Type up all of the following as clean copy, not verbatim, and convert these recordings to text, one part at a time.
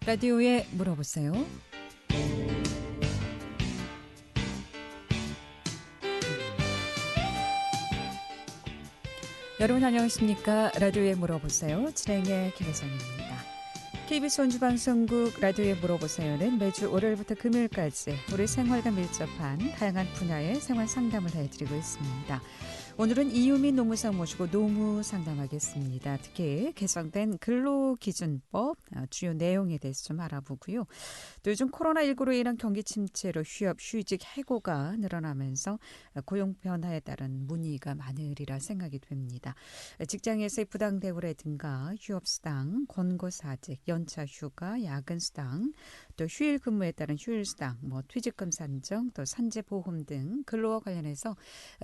라디오에 물어보세요. 여러분 안녕하십니까? 라디오에 물어보세요. 진행의 김혜성입니다. KBS 원주방송국 라디오에 물어보세요는 매주 월요일부터 금요일까지 우리 생활과 밀접한 다양한 분야의 생활 상담을 해드리고 있습니다. 오늘은 이유민 노무상 모시고 노무 상담하겠습니다. 특히 개정된 근로기준법 주요 내용에 대해서 좀 알아보고요. 또 요즘 코로나19로 인한 경기 침체로 휴업, 휴직, 해고가 늘어나면서 고용 변화에 따른 문의가 많으리라 생각이 됩니다. 직장에서의 부당 대우라든가 휴업수당, 권고사직, 연차휴가, 야근수당, 또 휴일 근무에 따른 휴일수당, 퇴직금 산정, 또 산재보험 등 근로와 관련해서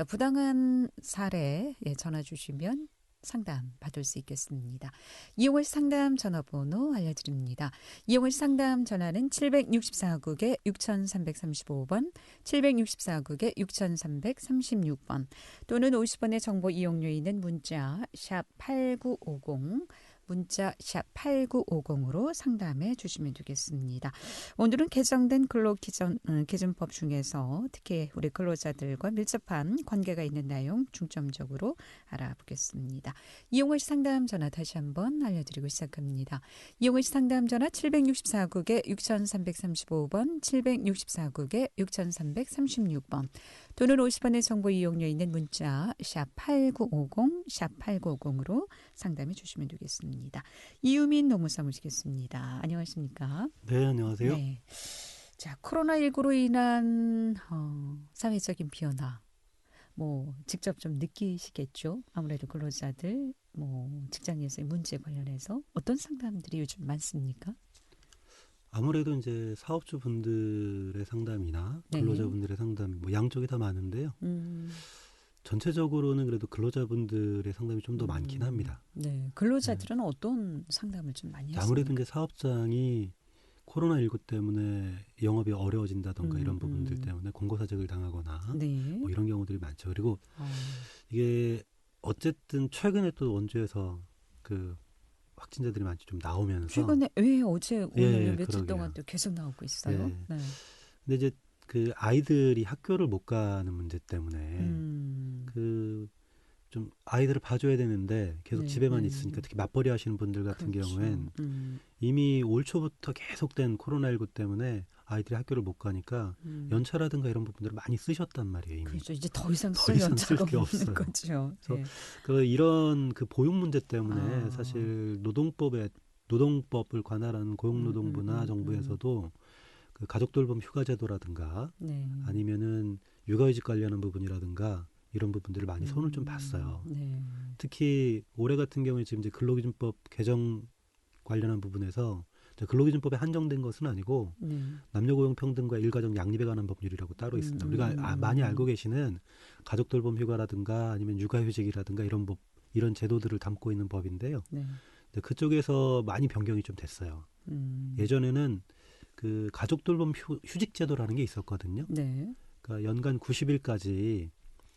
부당한 사례 전화 주시면 상담 받을 수 있겠습니다. 이용을 상담 전화번호 알려드립니다. 이용을 상담 전화는 764국에 6335번, 764국에 6336번 또는 50원의 정보 이용료 있는 문자 샵 8950 문자 샵 8950으로 상담해 주시면 되겠습니다. 오늘은 개정된 근로기준법 중에서 특히 우리 근로자들과 밀접한 관계가 있는 내용 중점적으로 알아보겠습니다. 이용을 상담 전화 다시 한번 알려드리고 시작합니다. 이용을 상담 전화 764국에 6335번, 764국에 6336번 또는 50원의 정보 이용료 있는 문자 샵 8950, 샵 8950으로 상담해 주시면 되겠습니다. 이유민 노무사 모시겠습니다. 안녕하십니까? 네, 안녕하세요. 네. 자, 코로나19로 인한 사회적인 변화, 직접 좀 느끼시겠죠? 아무래도 근로자들, 직장에서의 문제 관련해서 어떤 상담들이 요즘 많습니까? 아무래도 이제 사업주분들의 상담이나 근로자분들의 상담, 양쪽이 다 많은데요. 전체적으로는 그래도 근로자분들의 상담이 좀 더 많긴 합니다. 네, 근로자들은 어떤 상담을 좀 많이 했습니까? 아무래도 이제 사업장이 코로나19 때문에 영업이 어려워진다던가 이런 부분들 때문에 공고사직을 당하거나 네. 이런 경우들이 많죠. 그리고 이게 어쨌든 최근에 또 원주에서 그 확진자들이 많이 좀 나오면서 최근에 왜 어제 오늘 며칠 그러게요. 동안 또 계속 나오고 있어요? 네. 네. 근데 이제 그 아이들이 학교를 못 가는 문제 때문에 좀 아이들을 봐줘야 되는데 계속 집에만 있으니까 특히 맞벌이 하시는 분들 같은 그렇죠. 경우엔 이미 올 초부터 계속된 코로나19 때문에 아이들이 학교를 못 가니까 연차라든가 이런 부분들을 많이 쓰셨단 말이에요. 이미. 그렇죠. 이제 더 이상 더 쓸 이상 연차가 쓸 게 없는 없어요. 거죠. 그래서 네. 이런 그 보육 문제 때문에 사실 노동법을 관할하는 고용노동부나 정부에서도 그 가족돌봄 휴가제도라든가 네. 아니면은 육아휴직 관련한 부분이라든가 이런 부분들을 많이 손을 좀 봤어요. 네. 특히 올해 같은 경우에 지금 이제 근로기준법 개정 관련한 부분에서 근로기준법에 한정된 것은 아니고 남녀고용평등과 일가정 양립에 관한 법률이라고 따로 있습니다. 우리가 많이 알고 계시는 가족돌봄 휴가라든가 아니면 육아휴직이라든가 이런 제도들을 담고 있는 법인데요. 네. 그쪽에서 많이 변경이 좀 됐어요. 예전에는 그 가족돌봄 휴직제도라는 게 있었거든요. 네. 그러니까 연간 90일까지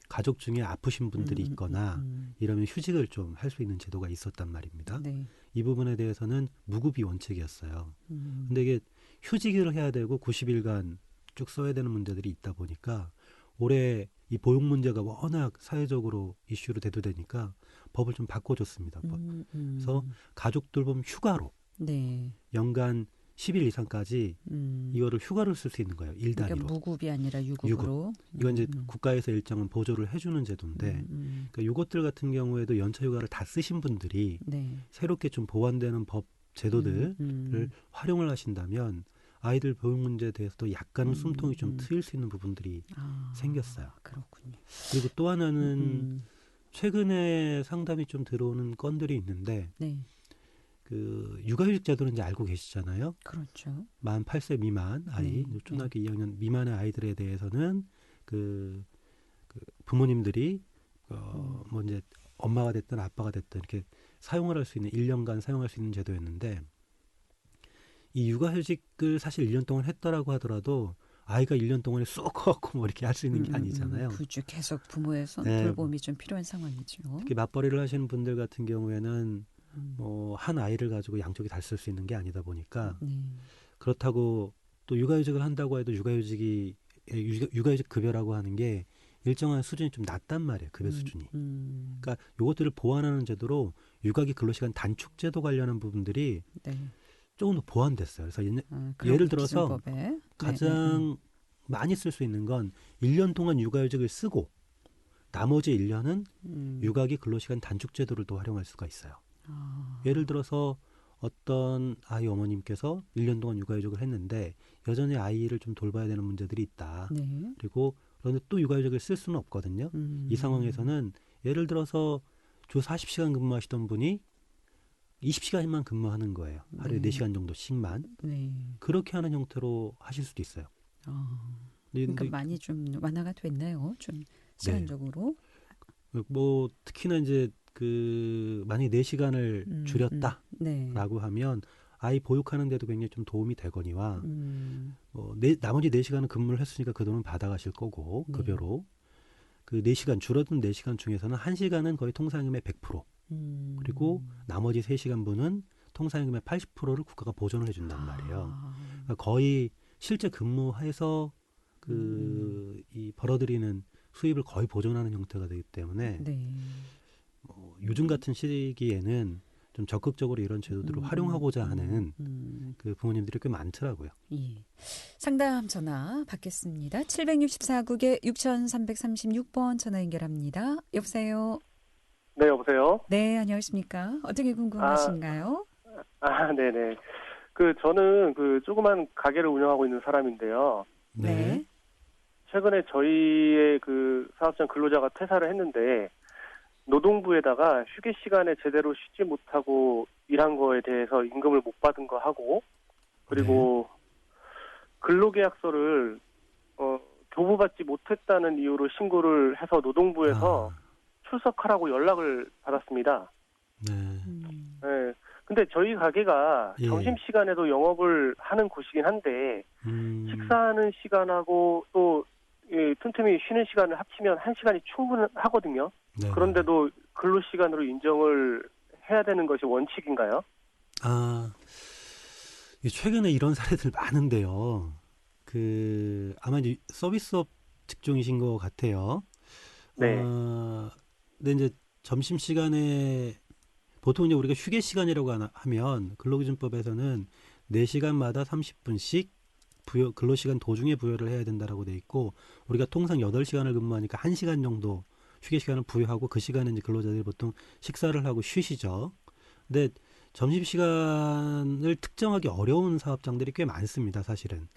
가족 중에 아프신 분들이 있거나 이러면 휴직을 좀 할 수 있는 제도가 있었단 말입니다. 네. 이 부분에 대해서는 무급이 원칙이었어요. 근데 이게 휴직을 해야 되고 90일간 쭉 써야 되는 문제들이 있다 보니까 올해 이 보육 문제가 워낙 사회적으로 이슈로 대두되니까 법을 좀 바꿔줬습니다. 그래서 가족 돌봄 휴가로 네. 연간 10일 이상까지 이거를 휴가를 쓸 수 있는 거예요. 일 단위로. 그러니까 무급이 아니라 유급으로. 이건 이제 국가에서 일정한 보조를 해주는 제도인데 그러니까 이것들 같은 경우에도 연차 휴가를 다 쓰신 분들이 네. 새롭게 좀 보완되는 법 제도들을 활용을 하신다면 아이들 보육 문제에 대해서도 약간은 숨통이 좀 트일 수 있는 부분들이 생겼어요. 그렇군요. 그리고 또 하나는 최근에 상담이 좀 들어오는 건들이 있는데 네. 그 육아휴직 제도는 이제 알고 계시잖아요. 그렇죠. 만 8세 미만 아이, 초등학교 2학년 미만의 아이들에 대해서는 그 부모님들이 이제 엄마가 됐든 아빠가 됐든 이렇게 사용을 할 수 있는 1년간 사용할 수 있는 제도였는데 이 육아휴직을 사실 1년 동안 했더라고 하더라도 아이가 1년 동안에 쑥 커갖고 이렇게 할 수 있는 게 아니잖아요. 그렇죠. 계속 부모에서 네. 돌봄이 좀 필요한 상황이죠. 특히 맞벌이를 하시는 분들 같은 경우에는 한 아이를 가지고 양쪽이 다 쓸 수 있는 게 아니다 보니까 네. 그렇다고 또 육아휴직을 한다고 해도 육아휴직 급여라고 하는 게 일정한 수준이 좀 낮단 말이에요. 급여 수준이. 그러니까 이것들을 보완하는 제도로 육아기 근로시간 단축 제도 관련한 부분들이 네. 조금 더 보완됐어요. 그래서 그런 예를 들어서 기준법에. 가장 많이 쓸 수 있는 건 1년 동안 육아휴직을 쓰고 나머지 1년은 육아기 근로시간 단축 제도를 또 활용할 수가 있어요. 예를 들어서 어떤 아이 어머님께서 1년 동안 육아휴직을 했는데 여전히 아이를 좀 돌봐야 되는 문제들이 있다. 네. 그리고 그런데 또 육아휴직을 쓸 수는 없거든요. 이 상황에서는 예를 들어서 주 40시간 근무하시던 분이 20시간만 근무하는 거예요. 하루에 네. 4시간 정도씩만. 네. 그렇게 하는 형태로 하실 수도 있어요. 그러니까 많이 좀 완화가 됐네요. 좀 시간적으로. 뭐 특히나 이제 만약에 4시간을 줄였다라고 네. 하면 아이 보육하는 데도 굉장히 좀 도움이 되거니와 나머지 4시간은 근무를 했으니까 그 돈은 받아가실 거고 네. 급여로 그 4시간 줄어든 4시간 중에서는 1시간은 거의 통상임의 100% 그리고 나머지 3시간 분은 통상임의 80%를 국가가 보존을 해준단 말이에요. 그러니까 거의 실제 근무해서 이 벌어들이는 수입을 거의 보존하는 형태가 되기 때문에 네. 요즘 같은 시기에는 좀 적극적으로 이런 제도들을 활용하고자 하는 그 부모님들이 꽤 많더라고요. 예. 상담 전화 받겠습니다. 764국에 6336번 전화 연결합니다. 여보세요. 네, 여보세요? 네, 안녕하십니까? 어떻게 궁금하신가요? 네네. 저는 조그만 가게를 운영하고 있는 사람인데요. 네. 최근에 저희의 사업장 근로자가 퇴사를 했는데, 노동부에다가 휴게 시간에 제대로 쉬지 못하고 일한 거에 대해서 임금을 못 받은 거 하고, 그리고 근로계약서를, 교부받지 못했다는 이유로 신고를 해서 노동부에서 출석하라고 연락을 받았습니다. 네. 네. 근데 저희 가게가 점심시간에도 영업을 하는 곳이긴 한데, 식사하는 시간하고 또 틈틈이 쉬는 시간을 합치면 1시간이 충분하거든요. 네. 그런데도 근로시간으로 인정을 해야 되는 것이 원칙인가요? 최근에 이런 사례들 많은데요. 아마 이제 서비스업 직종이신 것 같아요. 네. 근데 이제 점심시간에 보통 이제 우리가 휴게 시간이라고 하면 근로기준법에서는 4시간마다 30분씩 근로시간 도중에 부여를 해야 된다라고 돼 있고 우리가 통상 8시간을 근무하니까 1시간 정도 휴게 시간을 부여하고 그 시간에 이제 근로자들이 보통 식사를 하고 쉬시죠. 근데 점심시간을 특정하기 어려운 사업장들이 꽤 많습니다, 사실은.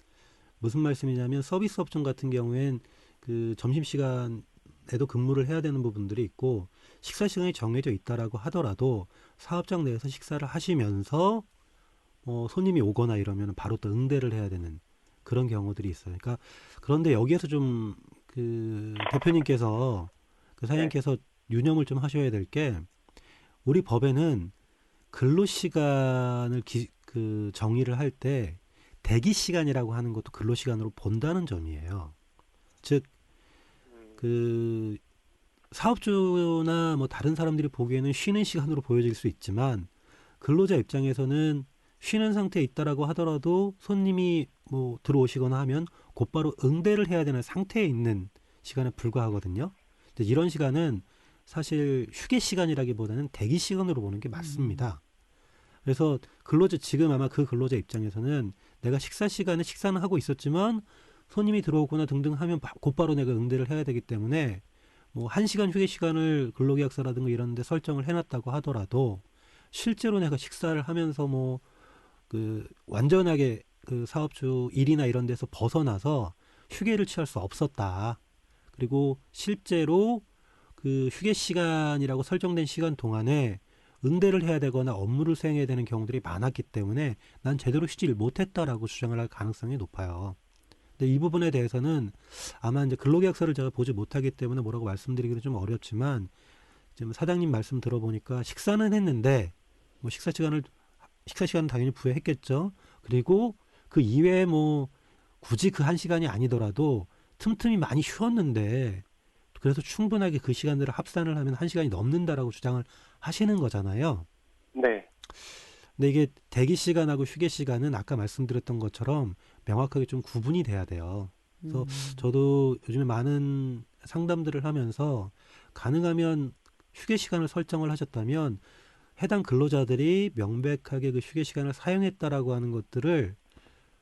무슨 말씀이냐면 서비스 업종 같은 경우엔 점심시간에도 근무를 해야 되는 부분들이 있고 식사 시간이 정해져 있다라고 하더라도 사업장 내에서 식사를 하시면서 손님이 오거나 이러면 바로 또 응대를 해야 되는 그런 경우들이 있어요. 그러니까 그런데 여기에서 좀 대표님께서 사장님께서 유념을 좀 하셔야 될 게 우리 법에는 근로시간을 정의를 할 때 대기 시간이라고 하는 것도 근로시간으로 본다는 점이에요. 즉 사업주나 뭐 다른 사람들이 보기에는 쉬는 시간으로 보여질 수 있지만 근로자 입장에서는 쉬는 상태에 있다라고 하더라도 손님이 뭐 들어오시거나 하면 곧바로 응대를 해야 되는 상태에 있는 시간에 불과하거든요. 이런 시간은 사실 휴게 시간이라기보다는 대기 시간으로 보는 게 맞습니다. 그래서 지금 아마 그 근로자 입장에서는 내가 식사 시간에 식사는 하고 있었지만 손님이 들어오거나 등등 하면 곧바로 내가 응대를 해야 되기 때문에 뭐 1시간 휴게 시간을 근로계약서라든가 이런 데 설정을 해놨다고 하더라도 실제로 내가 식사를 하면서 완전하게 사업주 일이나 이런 데서 벗어나서 휴게를 취할 수 없었다. 그리고 실제로 휴게 시간이라고 설정된 시간 동안에 응대를 해야 되거나 업무를 수행해야 되는 경우들이 많았기 때문에 난 제대로 쉬지를 못했다라고 주장을 할 가능성이 높아요. 근데 이 부분에 대해서는 아마 이제 근로계약서를 제가 보지 못하기 때문에 뭐라고 말씀드리기는 좀 어렵지만 지금 사장님 말씀 들어보니까 식사는 했는데 뭐 식사 시간은 당연히 부여했겠죠. 그리고 그 이외에 뭐 굳이 그 1시간이 아니더라도 틈틈이 많이 쉬었는데 그래서 충분하게 그 시간들을 합산을 하면 1시간이 넘는다라고 주장을 하시는 거잖아요. 네. 근데 이게 대기 시간하고 휴게 시간은 아까 말씀드렸던 것처럼 명확하게 좀 구분이 돼야 돼요. 그래서 저도 요즘에 많은 상담들을 하면서 가능하면 휴게 시간을 설정을 하셨다면 해당 근로자들이 명백하게 그 휴게 시간을 사용했다라고 하는 것들을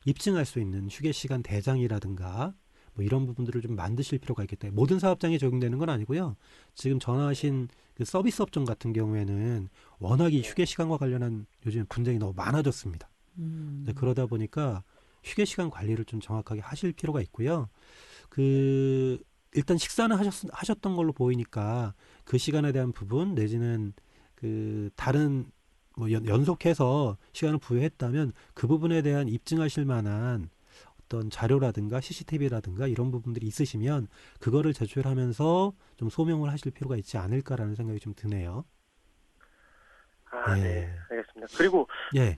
입증할 수 있는 휴게 시간 대장이라든가 뭐 이런 부분들을 좀 만드실 필요가 있겠다. 모든 사업장에 적용되는 건 아니고요. 지금 전화하신 그 서비스 업종 같은 경우에는 워낙 이 휴게 시간과 관련한 요즘 분쟁이 너무 많아졌습니다. 네, 그러다 보니까 휴게 시간 관리를 좀 정확하게 하실 필요가 있고요. 그 일단 식사는 하셨던 걸로 보이니까 그 시간에 대한 부분 내지는 그 다른 뭐 연속해서 시간을 부여했다면 그 부분에 대한 입증하실 만한 어떤 자료라든가 CCTV라든가 이런 부분들이 있으시면 그거를 제출하면서 좀 소명을 하실 필요가 있지 않을까라는 생각이 좀 드네요. 아, 네. 예. 알겠습니다. 그리고 예.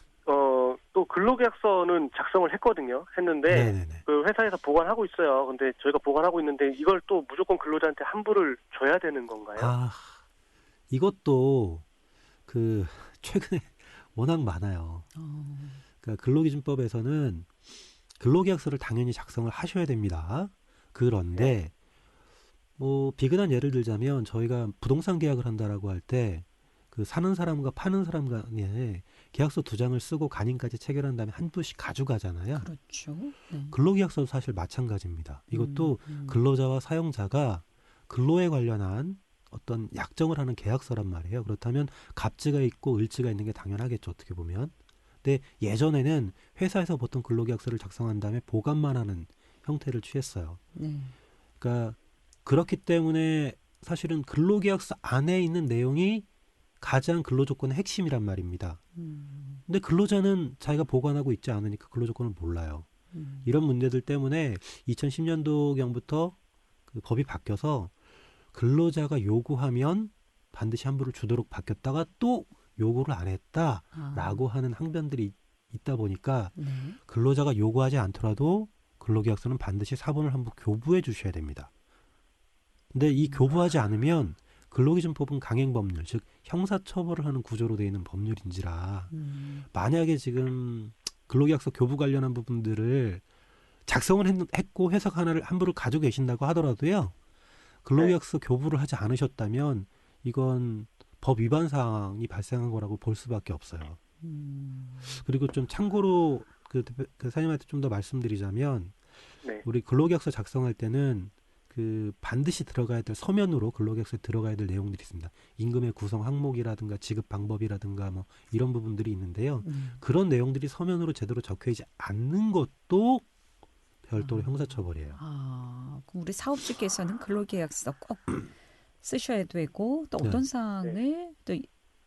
또 근로계약서는 작성을 했는데 네네네. 그 회사에서 보관하고 있어요. 근데 저희가 보관하고 있는데 이걸 또 무조건 근로자한테 환불을 줘야 되는 건가요? 아, 이것도 그 최근에 워낙 많아요. 그러니까 근로기준법에서는 근로계약서를 당연히 작성을 하셔야 됩니다. 그런데 네. 뭐 비근한 예를 들자면 저희가 부동산 계약을 한다라고 할 때 그 사는 사람과 파는 사람 간에 계약서 2장을 쓰고 간인까지 체결한 다음에 한 부씩 가져가잖아요. 그렇죠. 네. 근로계약서도 사실 마찬가지입니다. 이것도 근로자와 사용자가 근로에 관련한 어떤 약정을 하는 계약서란 말이에요. 그렇다면 갑즈가 있고 을지가 있는 게 당연하겠죠. 어떻게 보면. 근데 예전에는 회사에서 보통 근로계약서를 작성한 다음에 보관만 하는 형태를 취했어요. 네. 그러니까 그렇기 때문에 사실은 근로계약서 안에 있는 내용이 가장 근로조건의 핵심이란 말입니다. 근데 근로자는 자기가 보관하고 있지 않으니까 근로조건을 몰라요. 이런 문제들 때문에 2010년도경부터 그 법이 바뀌어서 근로자가 요구하면 반드시 환불을 주도록 바뀌었다가 또 요구를 안 했다라고 하는 항변들이 있다 보니까 네. 근로자가 요구하지 않더라도 근로계약서는 반드시 사본을 한부 교부해 주셔야 됩니다. 근데 이 교부하지 않으면 근로기준법은 강행법률, 즉 형사처벌을 하는 구조로 되어 있는 법률인지라 만약에 지금 근로계약서 교부 관련한 부분들을 작성을 했고 해석 하나를 함부로 가지고 계신다고 하더라도요. 근로계약서 교부를 하지 않으셨다면 이건 법 위반 사항이 발생한 거라고 볼 수밖에 없어요. 그리고 좀 참고로 그 사장님한테 좀 더 말씀드리자면 네. 우리 근로계약서 작성할 때는 그 반드시 들어가야 될 서면으로 근로계약서에 들어가야 될 내용들이 있습니다. 임금의 구성 항목이라든가 지급 방법이라든가 뭐 이런 부분들이 있는데요. 그런 내용들이 서면으로 제대로 적혀있지 않는 것도 별도로 형사처벌이에요. 그럼 우리 사업주께서는 근로계약서 꼭 쓰셔야 되고 또 네. 어떤 사항을 또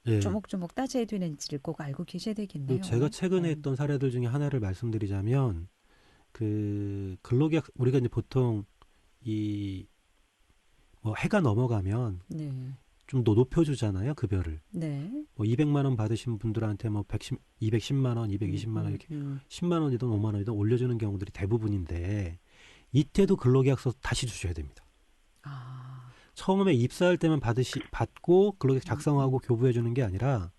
예. 조목조목 따져야 되는지를 꼭 알고 계셔야 되겠네요. 그리고 제가 최근에 했던 사례들 중에 하나를 말씀드리자면 그 근로계약 우리가 이제 보통 이 뭐 해가 넘어가면 네. 좀 더 높여주잖아요 급여를. 네. 뭐 200만 원 받으신 분들한테 뭐 210만 원, 220만 원 이렇게 10만 원이든 5만 원이든 올려주는 경우들이 대부분인데 이때도 근로계약서 다시 주셔야 됩니다. 처음에 입사할 때만 받고 근로계약 작성하고 교부해 주는 게 아니라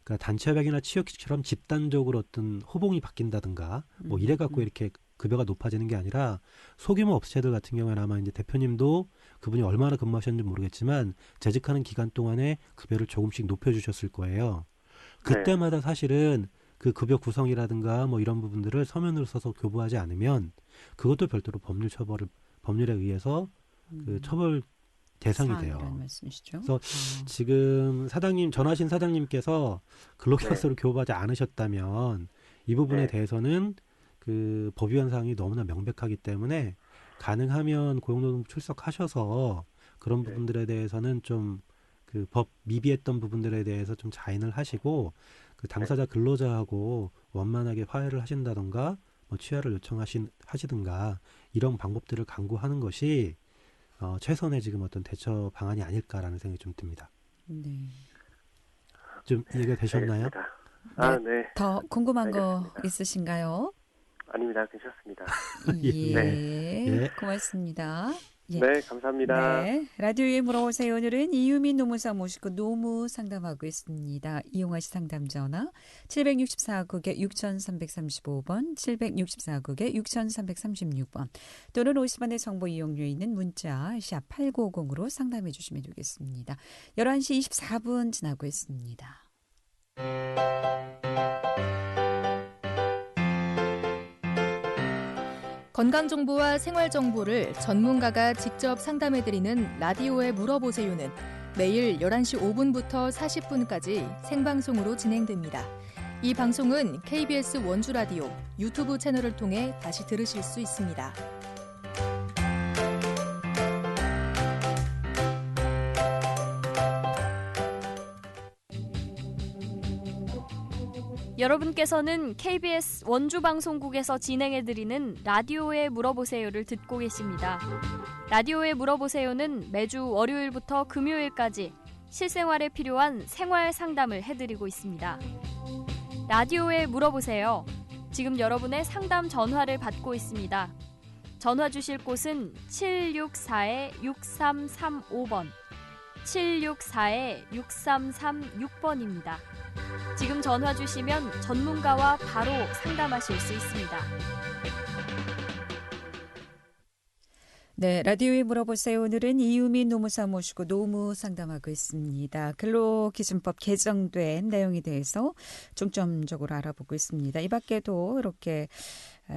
그러니까 단체협약이나 취업규칙처럼 집단적으로 어떤 호봉이 바뀐다든가 뭐 이래 갖고 이렇게 급여가 높아지는 게 아니라 소규모 업체들 같은 경우에는 아마 이제 대표님도 그분이 얼마나 근무하셨는지 모르겠지만 재직하는 기간 동안에 급여를 조금씩 높여주셨을 거예요. 그때마다 사실은 그 급여 구성이라든가 뭐 이런 부분들을 서면으로 써서 교부하지 않으면 그것도 별도로 법률에 의해서 그 처벌 대상이 돼요. 말씀이시죠? 그래서 지금 전화하신 사장님께서 근로계약서를 교부하지 않으셨다면 이 부분에 대해서는 그 법 위반 사항이 너무나 명백하기 때문에 가능하면 고용노동부 출석하셔서 그런 부분들에 대해서는 좀 그 법 미비했던 부분들에 대해서 좀 자인을 하시고 그 당사자 근로자하고 원만하게 화해를 하신다던가 뭐 취하를 하시든가 이런 방법들을 강구하는 것이 최선의 지금 어떤 대처 방안이 아닐까라는 생각이 좀 듭니다. 네. 좀 이해가 되셨나요? 아, 네. 더 궁금한 알겠습니다. 거 있으신가요? 아닙니다. 괜찮습니다. 예. 예. 고맙습니다. 예. 네, 감사합니다. 네, 라디오에 물어보세요. 오늘은 이유민 노무사 모시고 노무 상담하고 있습니다. 이용하 씨 상담 전화 764국에 6335번, 764국에 6336번 또는 50원의 정보 이용료 있는 문자 샵 8950으로 상담해 주시면 되겠습니다. 11시 24분 지나고 있습니다. 건강정보와 생활정보를 전문가가 직접 상담해드리는 라디오에 물어보세요는 매일 11시 5분부터 40분까지 생방송으로 진행됩니다. 이 방송은 KBS 원주라디오 유튜브 채널을 통해 다시 들으실 수 있습니다. 여러분께서는 KBS 원주방송국에서 진행해드리는 라디오에 물어보세요를 듣고 계십니다. 라디오에 물어보세요는 매주 월요일부터 금요일까지 실생활에 필요한 생활 상담을 해드리고 있습니다. 라디오에 물어보세요. 지금 여러분의 상담 전화를 받고 있습니다. 전화 주실 곳은 764-6335번, 764-6336번입니다. 지금 전화 주시면 전문가와 바로 상담하실 수 있습니다. 네, 라디오에 물어보세요. 오늘은 이유민 노무사 모시고 노무 상담하고 있습니다. 근로기준법 개정된 내용에 대해서 중점적으로 알아보고 있습니다. 이 밖에도 이렇게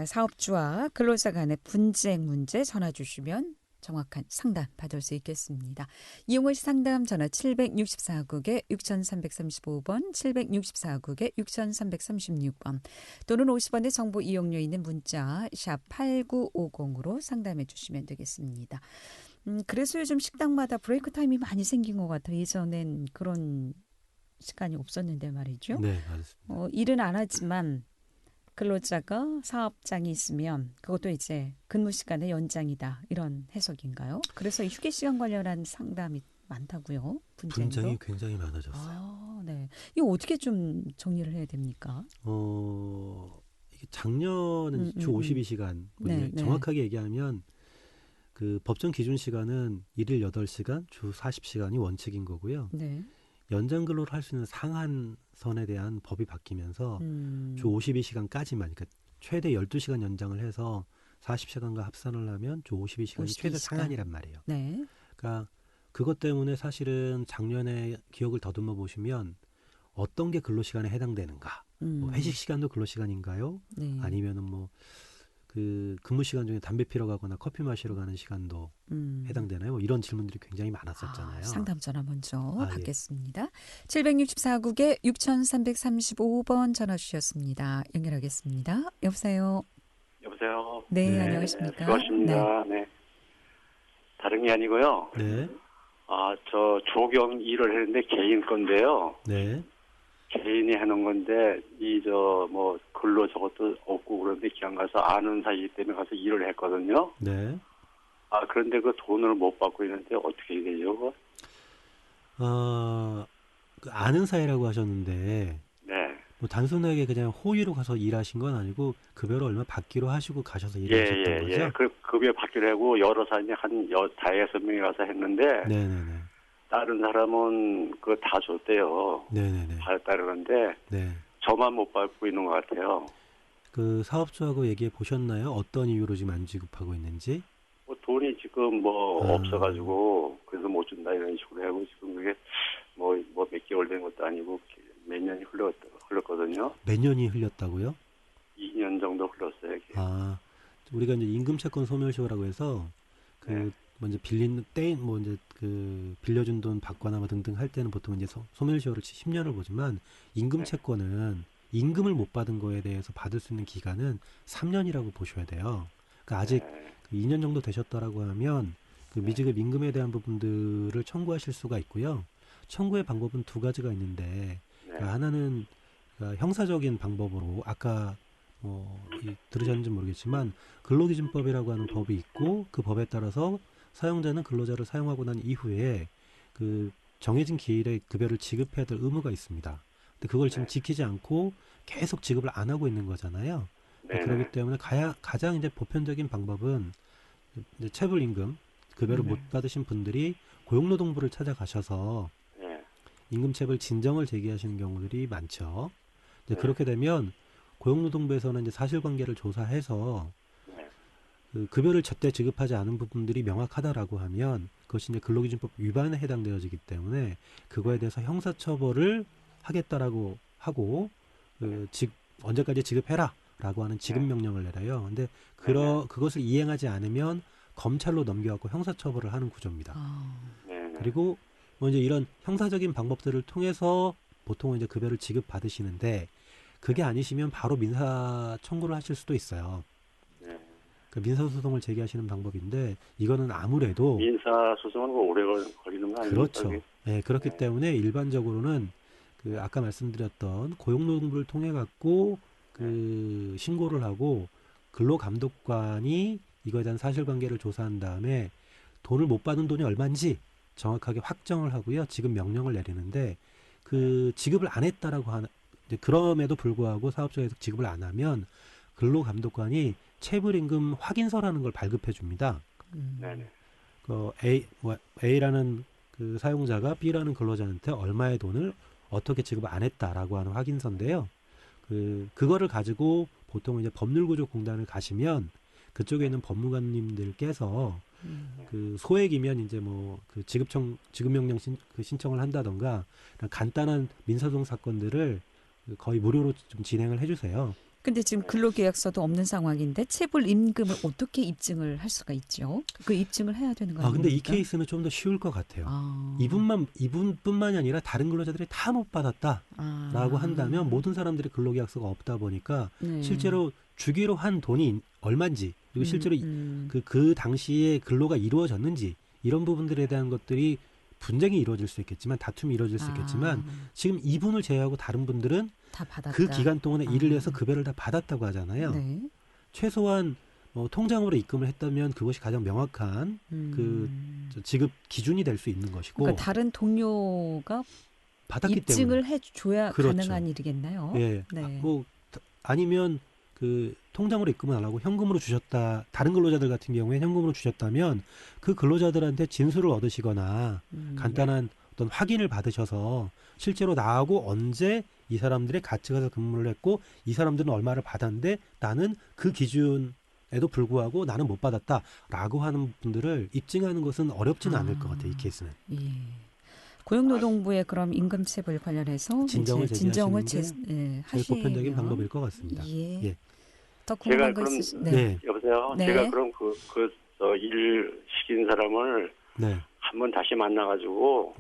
사업주와 근로자 간의 분쟁 문제 전화 주시면 정확한 상담 받을 수 있겠습니다. 이용호 씨 상담 전화 764국에 6335번, 764국에 6336번 또는 50원의 정보 이용료 있는 문자 샵 8950으로 상담해 주시면 되겠습니다. 그래서 요즘 식당마다 브레이크 타임이 많이 생긴 것 같아요. 예전엔 그런 시간이 없었는데 말이죠. 네, 맞습니다. 일은 안 하지만 근로자가 사업장이 있으면 그것도 이제 근무 시간의 연장이다 이런 해석인가요? 그래서 휴게 시간 관련한 상담이 많다고요? 분쟁이 굉장히 많아졌어요. 아, 네. 이거 어떻게 좀 정리를 해야 됩니까? 이게 작년은 주 52시간, 네, 네. 정확하게 얘기하면 그 법정 기준 시간은 일일 8시간, 주 40시간이 원칙인 거고요. 네. 연장 근로를 할 수 있는 상한선에 대한 법이 바뀌면서 주 52시간까지만, 그러니까 최대 12시간 연장을 해서 40시간과 합산을 하면 주 52시간이 최대 52시간. 상한이란 말이에요. 네. 그러니까 그것 때문에 사실은 작년에 기억을 더듬어 보시면 어떤 게 근로시간에 해당되는가? 뭐 회식 시간도 근로시간인가요? 네. 아니면은 뭐 그 근무 시간 중에 담배 피러 가거나 커피 마시러 가는 시간도 해당되나요? 뭐 이런 질문들이 굉장히 많았었잖아요. 상담 전화 먼저 예. 받겠습니다. 764국에 6335번 전화 주셨습니다. 연결하겠습니다. 여보세요. 여보세요. 네, 네. 안녕하십니까? 수고하십니다. 네. 다른 게 아니고요. 네, 저 조경 일을 했는데 개인 건데요. 네, 개인이 하는 건데 뭐 근로 저것도 없고 그런데 그냥 가서 아는 사이 때문에 가서 일을 했거든요. 네. 그런데 그 돈을 못 받고 있는데 어떻게 해야 되죠? 그거? 그 아는 사이라고 하셨는데 네. 뭐 단순하게 그냥 호의로 가서 일하신 건 아니고 급여를 얼마 받기로 하시고 가셔서 일하셨던 거죠? 예. 그 급여 받기로 하고 여러 사람이 한 5-6명이 가서 했는데 네네네. 다른 사람은 그거 다 줬대요. 네네네. 받았다는데 네. 저만 못 받고 있는 것 같아요. 그 사업주하고 얘기해 보셨나요? 어떤 이유로 지금 안 지급하고 있는지? 뭐 돈이 지금 없어가지고 그래서 못 준다 이런 식으로 하고 지금 그게 뭐 몇 개월 된 것도 아니고 몇 년이 흘렀거든요. 몇 년이 흘렸다고요? 2년 정도 흘렀어요. 이게. 우리가 이제 임금채권 소멸시효라고 해서 그 네. 먼저 빌린 뭐 이제 그 빌려준 돈 받거나 뭐 등등 할 때는 보통 이제 소멸시효를 10년을 보지만 임금채권은 임금을 못 받은 거에 대해서 받을 수 있는 기간은 3년이라고 보셔야 돼요. 그러니까 아직 2년 정도 되셨다라고 하면 그 미지급 임금에 대한 부분들을 청구하실 수가 있고요. 청구의 방법은 두 가지가 있는데 그러니까 하나는 그러니까 형사적인 방법으로 아까 들으셨는지 모르겠지만 근로기준법이라고 하는 법이 있고 그 법에 따라서 사용자는 근로자를 사용하고 난 이후에 그 정해진 기일에 급여를 지급해야 될 의무가 있습니다. 근데 그걸 지금 지키지 않고 계속 지급을 안 하고 있는 거잖아요. 그렇기 때문에 가장 이제 보편적인 방법은 이제 체불임금, 급여를 못 받으신 분들이 고용노동부를 찾아가셔서 예. 임금체불 진정을 제기하시는 경우들이 많죠. 이제 네. 그렇게 되면 고용노동부에서는 이제 사실관계를 조사해서 네. 그 급여를 제때 지급하지 않은 부분들이 명확하다라고 하면 그것이 이제 근로기준법 위반에 해당되어지기 때문에 그거에 대해서 형사처벌을 하겠다라고 하고 언제까지 지급해라라고 하는 지급 명령을 내려요. 근데 그것을 이행하지 않으면 검찰로 넘겨갖고 형사처벌을 하는 구조입니다. 네. 그리고 뭐 이제 이런 형사적인 방법들을 통해서 보통은 이제 급여를 지급받으시는데 그게 아니시면 바로 민사 청구를 하실 수도 있어요. 네. 그 민사소송을 제기하시는 방법인데 이거는 아무래도 민사 소송은 오래 걸리는 거 아닙니까? 그렇죠. 네, 그렇기 때문에 일반적으로는 그 아까 말씀드렸던 고용노동부를 통해 갖고 그 신고를 하고 근로감독관이 이거에 대한 사실관계를 조사한 다음에 돈을 못 받은 돈이 얼마인지 정확하게 확정을 하고요. 지급 명령을 내리는데 그 지급을 안 했다라고 하는 그럼에도 불구하고 사업장에서 지급을 안 하면 근로감독관이 체불임금 확인서라는 걸 발급해 줍니다. 네네. 그 A라는 그 사용자가 B라는 근로자한테 얼마의 돈을 어떻게 지급을 안 했다라고 하는 확인서인데요. 그거를 가지고 보통 이제 법률구조공단을 가시면 그쪽에 있는 법무관님들께서 그 소액이면 이제 뭐 그 지급명령 신청을 한다던가 간단한 민사소송 사건들을 거의 무료로 좀 진행을 해주세요. 근데 지금 근로계약서도 없는 상황인데 체불 임금을 어떻게 입증을 할 수가 있죠? 그 입증을 해야 되는 거 아닙니까? 근데 이 케이스는 좀 더 쉬울 것 같아요. 이분뿐만이 아니라 다른 근로자들이 다 못 받았다라고 한다면 모든 사람들이 근로계약서가 없다 보니까 실제로 주기로 한 돈이 얼마인지 그리고 실제로 그 당시에 근로가 이루어졌는지 이런 부분들에 대한 것들이 분쟁이 이루어질 수 있겠지만 다툼이 이루어질 수 있겠지만 지금 이분을 제외하고 다른 분들은 다 받았다. 그 기간 동안에 일을 해서 급여를 다 받았다고 하잖아요. 네. 최소한 통장으로 입금을 했다면 그것이 가장 명확한 그 지급 기준이 될 수 있는 것이고 그러니까 다른 동료가 받았기 입증을 때문에. 해줘야 그렇죠. 가능한 일이겠나요? 예. 네. 뭐 아니면 그 통장으로 입금을 안 하고 현금으로 주셨다. 다른 근로자들 같은 경우에 현금으로 주셨다면 그 근로자들한테 진술을 얻으시거나 간단한 어떤 확인을 받으셔서 실제로 나하고 언제 이 사람들이 같이 가서 근무를 했고 이 사람들은 얼마를 받았는데 나는 그 기준에도 불구하고 나는 못 받았다라고 하는 분들을 입증하는 것은 어렵지는 않을 것 같아요. 이 케이스는. 예. 고용노동부의 그럼 임금체불 관련해서 진정을 제일 보편적인 방법일 것 같습니다. 예. 더 궁금한 거 있으시죠? 여보세요. 네. 제가 그럼 일 시킨 사람을 한번 다시 만나가지고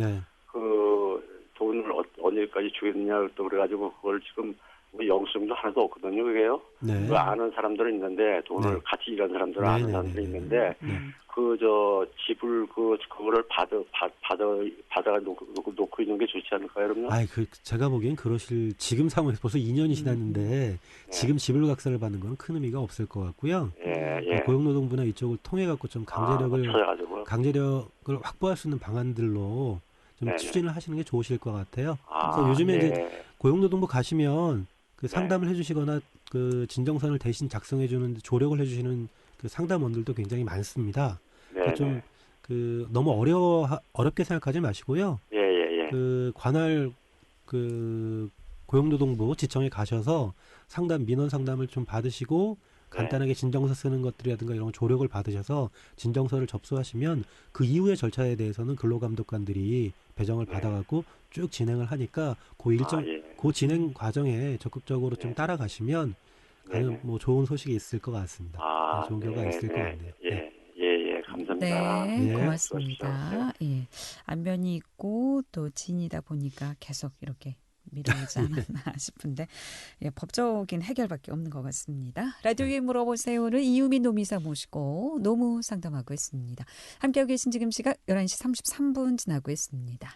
그 돈을 언제까지 주겠느냐 또 그래가지고 그걸 지금 영수증도 하나도 없거든요. 그게요. 그 아는 사람들은 있는데 돈을 같이 일한 사람들은 아는 사람들이 있는데 지불 그거를 받아 놓고 있는 게 좋지 않을까요, 그러면? 제가 보기엔 그러실 지금 상황에서 벌써 2년이 지났는데 지금 지불각서를 받는 건 큰 의미가 없을 것 같고요. 고용노동부나 이쪽을 통해 갖고 좀 강제력을 확보할 수 있는 방안들로 좀 추진을 하시는 게 좋으실 것 같아요. 그래서 요즘에 이제 고용노동부 가시면 그 상담을 해주시거나 그 진정서를 대신 작성해주는 조력을 해주시는 그 상담원들도 굉장히 많습니다. 좀 그 너무 어렵게 생각하지 마시고요. 그 관할 그 고용노동부 지청에 가셔서 민원 상담을 좀 받으시고 간단하게 진정서 쓰는 것들이라든가 이런 조력을 받으셔서 진정서를 접수하시면 그 이후의 절차에 대해서는 근로감독관들이 배정을 받아갖고 쭉 진행을 하니까 그 진행 과정에 적극적으로 좀 따라가시면 뭐 좋은 소식이 있을 것 같습니다. 좋은 결과가 있을 것 같네요. 감사합니다. 네, 고맙습니다. 예. 안면이 있고 또 진이다 보니까 계속 이렇게 미뤄오지 않았나 싶은데 법적인 해결밖에 없는 것 같습니다. 라디오에 물어보세요는 이유미 노미사 모시고 노무 상담하고 있습니다. 함께하고 계신 지금 시각 11시 33분 지나고 있습니다.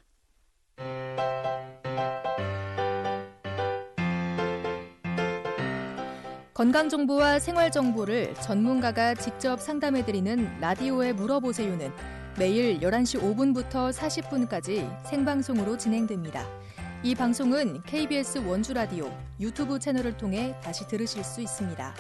건강정보와 생활정보를 전문가가 직접 상담해드리는 라디오에 물어보세요는 매일 11시 5분부터 40분까지 생방송으로 진행됩니다. 이 방송은 KBS 원주라디오 유튜브 채널을 통해 다시 들으실 수 있습니다.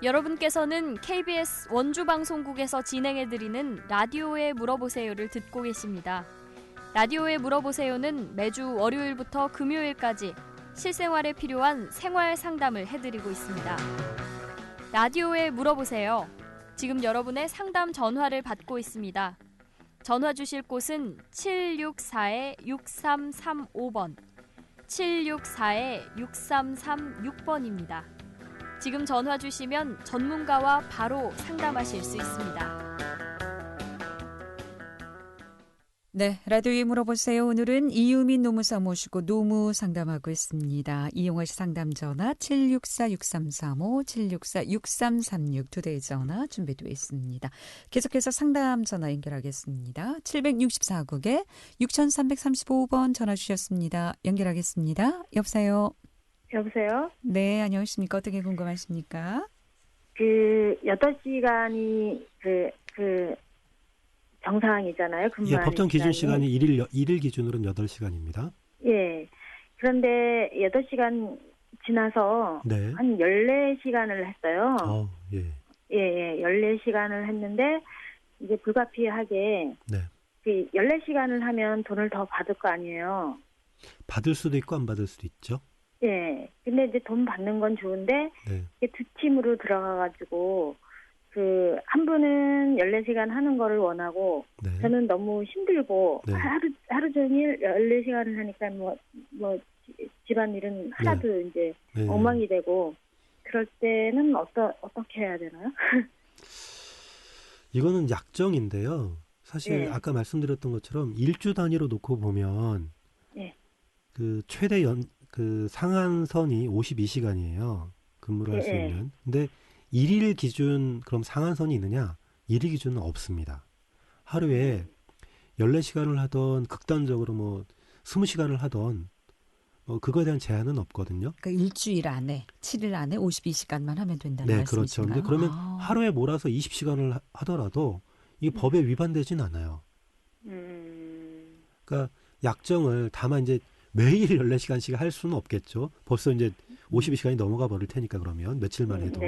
여러분께서는 KBS 원주방송국에서 진행해드리는 라디오에 물어보세요를 듣고 계십니다. 라디오에 물어보세요는 매주 월요일부터 금요일까지 실생활에 필요한 생활 상담을 해드리고 있습니다. 라디오에 물어보세요. 지금 여러분의 상담 전화를 받고 있습니다. 전화 주실 곳은 764-6335번, 764-6336번입니다. 지금 전화 주시면 전문가와 바로 상담하실 수 있습니다. 네, 라디오에 물어보세요. 오늘은 이유민 노무사 모시고 노무 상담하고 있습니다. 이용화 씨 상담 전화 764-6335, 764-6336 두 대의 전화 준비되어 있습니다. 계속해서 상담 전화 연결하겠습니다. 764국에 6335번 전화 주셨습니다. 연결하겠습니다. 여보세요? 여보세요? 네, 안녕하십니까? 어떻게 궁금하십니까? 8시간이 정상이잖아요. 예, 법정 기준 시간이 일일 기준으로는 8시간입니다. 예. 그런데 8시간 지나서 네. 한 14시간을 했어요. 예. 예, 14시간을 했는데 이제 불가피하게 네. 14시간을 하면 돈을 더 받을 거 아니에요. 받을 수도 있고 안 받을 수도 있죠. 예. 근데 이제 돈 받는 건 좋은데 네. 이게 두 팀으로 들어가가지고 한 분은 14시간 하는 거를 원하고 네. 저는 너무 힘들고 네. 하루 종일 14시간을 하니까 뭐 집안일은 하나도 이제 네. 엉망이 되고 그럴 때는 어떻게 해야 되나요? 이거는 약정인데요. 사실 네. 아까 말씀드렸던 것처럼 일주 단위로 놓고 보면 네. 최대 상한선이 52시간이에요. 근무를 할 수 네. 있는. 근데 일일 기준 그럼 상한선이 있느냐? 일일 기준은 없습니다. 하루에 14시간을 하던 극단적으로 20시간을 하던 그거에 대한 제한은 없거든요. 그러니까 일주일 안에 7일 안에 52시간만 하면 된다는 네, 말씀이신가요? 그렇죠. 근데 그러면 하루에 몰아서 20시간을 하더라도 이게 법에 위반되진 않아요. 그러니까 약정을 다만 이제 매일 14시간씩 할 수는 없겠죠. 벌써 이제 52시간이 넘어가 버릴 테니까 그러면 며칠만 해도.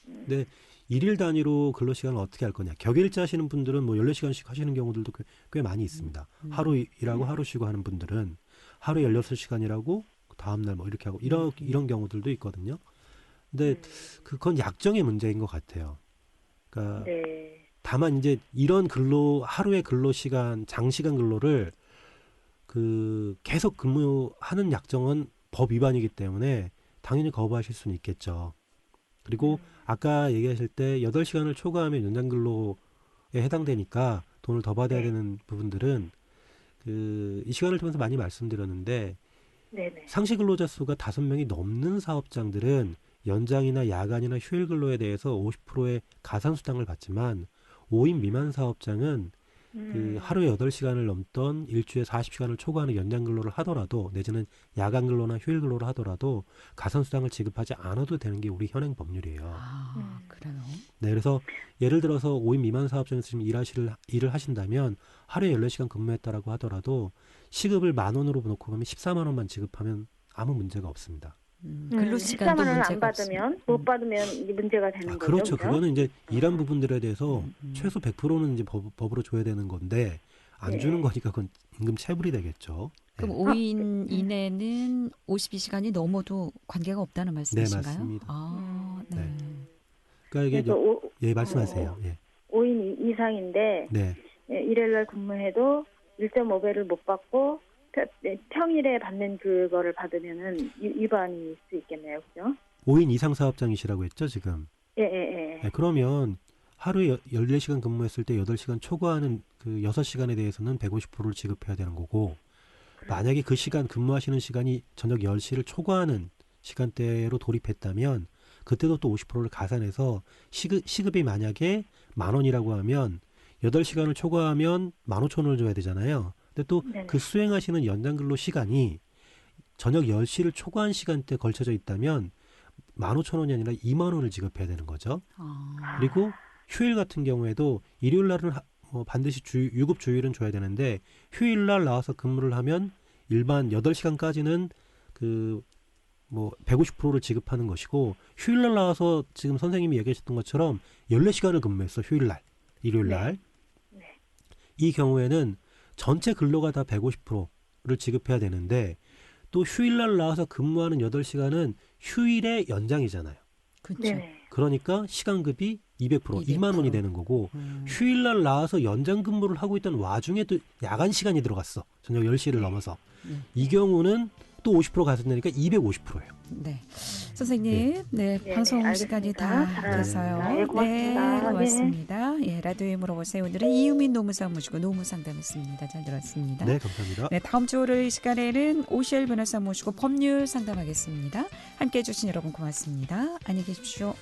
근데 일일 단위로 근로시간을 어떻게 할 거냐. 격일제 하시는 분들은 14시간씩 하시는 경우들도 꽤 많이 있습니다. 하루 일하고 하루 쉬고 하는 분들은 하루에 16시간 일하고 다음날 이렇게 하고 이런 경우들도 있거든요. 근데 그건 약정의 문제인 것 같아요. 그러니까 다만 이제 이런 하루의 근로시간, 장시간 근로를 계속 근무하는 약정은 법 위반이기 때문에 당연히 거부하실 수는 있겠죠. 그리고 아까 얘기하실 때 8시간을 초과하면 연장근로에 해당되니까 돈을 더 받아야 되는 부분들은 이 시간을 통해서 많이 말씀드렸는데 상시 근로자 수가 5명이 넘는 사업장들은 연장이나 야간이나 휴일 근로에 대해서 50%의 가산수당을 받지만 5인 미만 사업장은 하루에 8시간을 넘던 일주에 40시간을 초과하는 연장 근로를 하더라도 내지는 야간 근로나 휴일 근로를 하더라도 가산수당을 지급하지 않아도 되는 게 우리 현행 법률이에요. 그래요? 네, 그래서 예를 들어서 5인 미만 사업장에서 지금 일을 하신다면 하루에 14시간 근무했다라고 하더라도 시급을 10,000원으로 놓고 보면 14만 원만 지급하면 아무 문제가 없습니다. 근로시간도 14만 원 문제가 안 받으면 못 받으면 문제가 되는 거죠. 그렇죠. 그죠? 그거는 이제 일한 부분들에 대해서 최소 100%는 이제 법으로 줘야 되는 건데 안 주는 거니까 그건 임금 체불이 되겠죠. 그럼 5인 이내는 52시간이 넘어도 관계가 없다는 말씀이신가요? 네, 맞습니다. 네. 그러니까 이게 말씀하세요. 5인 이상인데 일요일 날 근무해도 1.5배를 못 받고 평일에 받는 그거를 받으면은 위반일 수 있겠네요, 그죠? 5인 이상 사업장이시라고 했죠, 지금? 예. 네, 그러면 하루에 14시간 근무했을 때 8시간 초과하는 6시간에 대해서는 150%를 지급해야 되는 거고, 만약에 그 시간 근무하시는 시간이 저녁 10시를 초과하는 시간대로 돌입했다면 그때도 또 50%를 가산해서 시급이 만약에 10,000원이라고 하면 8시간을 초과하면 15,000원을 줘야 되잖아요. 근데 또 그 수행하시는 연장 근로 시간이 저녁 10시를 초과한 시간대에 걸쳐져 있다면 15,000원이 아니라 2만 원을 지급해야 되는 거죠. 그리고 휴일 같은 경우에도 일요일 날은 반드시 유급 주일은 줘야 되는데 휴일 날 나와서 근무를 하면 일반 8시간까지는 뭐 150%를 지급하는 것이고 휴일날 나와서 지금 선생님이 얘기하셨던 것처럼 14시간을 근무했어. 휴일날, 일요일날. 네. 이 경우에는 전체 근로가 다 150%를 지급해야 되는데 또 휴일날 나와서 근무하는 8시간은 휴일의 연장이잖아요. 그렇죠. 네. 그러니까 시간급이 200%, 2만 원이 되는 거고 휴일날 나와서 연장 근무를 하고 있던 와중에도 야간 시간이 들어갔어. 저녁 10시를 넘어서. 이 경우는 또 50% 가산되니까 250%예요. 네. 선생님, 네, 방송 알겠습니다. 시간이 다 돼서요. 네, 고맙습니다. 네, 고맙습니다. 예, 라디오에 물어보세요. 오늘은 이유민 노무사무시고 노무상담했습니다. 잘 들었습니다. 네, 감사합니다. 네, 다음 주 월요일 시간에는 오시엘 변호사 모시고 법률 상담하겠습니다. 함께해 주신 여러분 고맙습니다. 안녕히 계십시오.